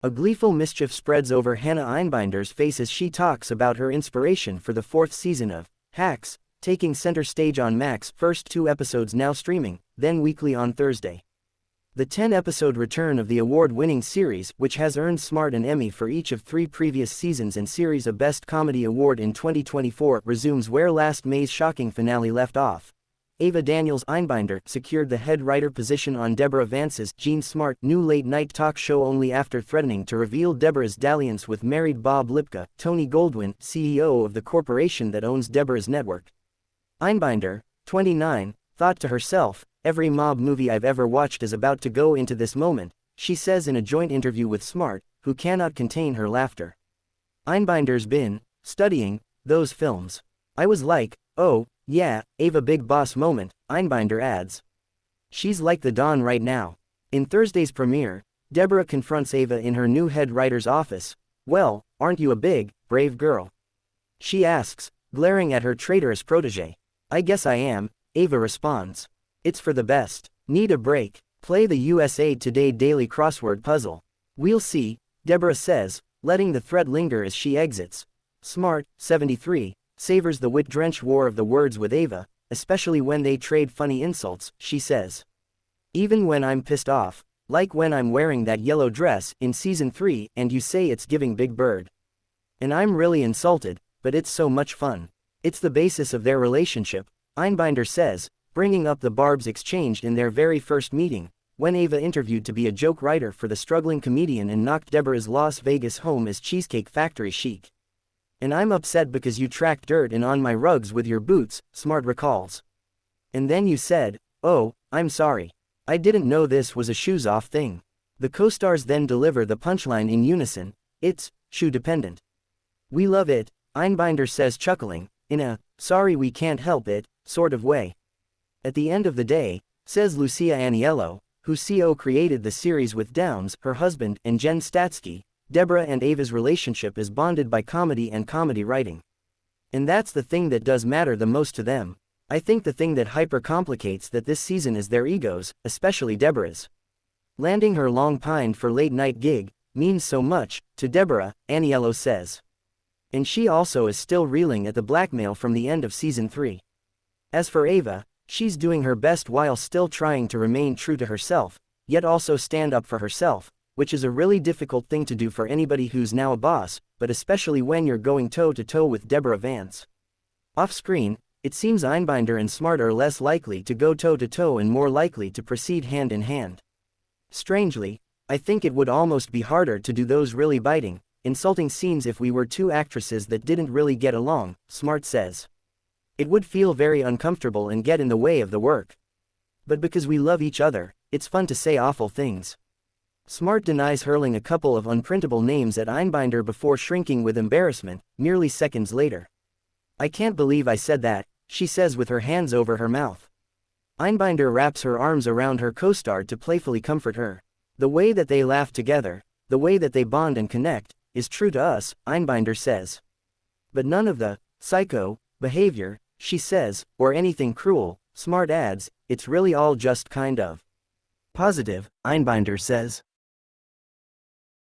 A gleeful mischief spreads over Hannah Einbinder's face as she talks about her inspiration for the fourth season of Hacks, taking center stage on Max. First 2 episodes now streaming, then weekly on Thursday. The 10-episode return of the award-winning series, which has earned Smart an Emmy for each of 3 previous seasons and series a Best Comedy Award in 2024, resumes where last May's shocking finale left off. Ava Daniels Einbinder secured the head writer position on Deborah Vance's Gene Smart new late-night talk show only after threatening to reveal Deborah's dalliance with married Bob Lipka, Tony Goldwyn, CEO of the corporation that owns Deborah's network. Einbinder, 29, thought to herself, "Every mob movie I've ever watched is about to go into this moment," she says in a joint interview with Smart, who cannot contain her laughter. Einbinder's been studying those films. "I was like, oh, yeah, Ava big boss moment," Einbinder adds. She's like the Dawn right now. In Thursday's premiere, Deborah confronts Ava in her new head writer's office. "Well, aren't you a big, brave girl?" she asks, glaring at her traitorous protege. "I guess I am," Ava responds. "It's for the best. Need a break? Play the USA Today daily crossword puzzle." "We'll see," Deborah says, letting the threat linger as she exits. Smart, 73, savors the wit-drenched war of the words with Ava, especially when they trade funny insults, she says. "Even when I'm pissed off, like when I'm wearing that yellow dress in season 3 and you say it's giving Big Bird. And I'm really insulted, but it's so much fun." It's the basis of their relationship, Einbinder says, bringing up the barbs exchanged in their very first meeting, when Ava interviewed to be a joke writer for the struggling comedian and knocked Deborah's Las Vegas home as Cheesecake Factory chic. "And I'm upset because you tracked dirt in on my rugs with your boots," Smart recalls. "And then you said, 'Oh, I'm sorry. I didn't know this was a shoes-off thing.'" The co-stars then deliver the punchline in unison, "It's shoe-dependent." "We love it," Einbinder says, chuckling, in a "sorry we can't help it" sort of way. "At the end of the day," says Lucia Aniello, who co-created the series with Downs, her husband, and Jen Statsky, Deborah and Ava's relationship is bonded by comedy and comedy writing. And that's the thing that does matter the most to them. I think the thing that hyper-complicates that this season is their egos, especially Deborah's. Landing her long-pined for late-night gig means so much to Deborah, Aniello says. And she also is still reeling at the blackmail from the end of season 3. As for Ava, she's doing her best while still trying to remain true to herself, yet also stand up for herself, which is a really difficult thing to do for anybody who's now a boss, but especially when you're going toe-to-toe with Deborah Vance. Off-screen, it seems Einbinder and Smart are less likely to go toe-to-toe and more likely to proceed hand-in-hand. Strangely, I think it would almost be harder to do those really biting, insulting scenes if we were 2 actresses that didn't really get along, Smart says. It would feel very uncomfortable and get in the way of the work. But because we love each other, it's fun to say awful things. Smart denies hurling a couple of unprintable names at Einbinder before shrinking with embarrassment, merely seconds later. "I can't believe I said that," she says with her hands over her mouth. Einbinder wraps her arms around her co-star to playfully comfort her. "The way that they laugh together, the way that they bond and connect, is true to us," Einbinder says. "But none of the psycho behavior," she says, "or anything cruel," Smart adds, "it's really all just kind of positive," Einbinder says.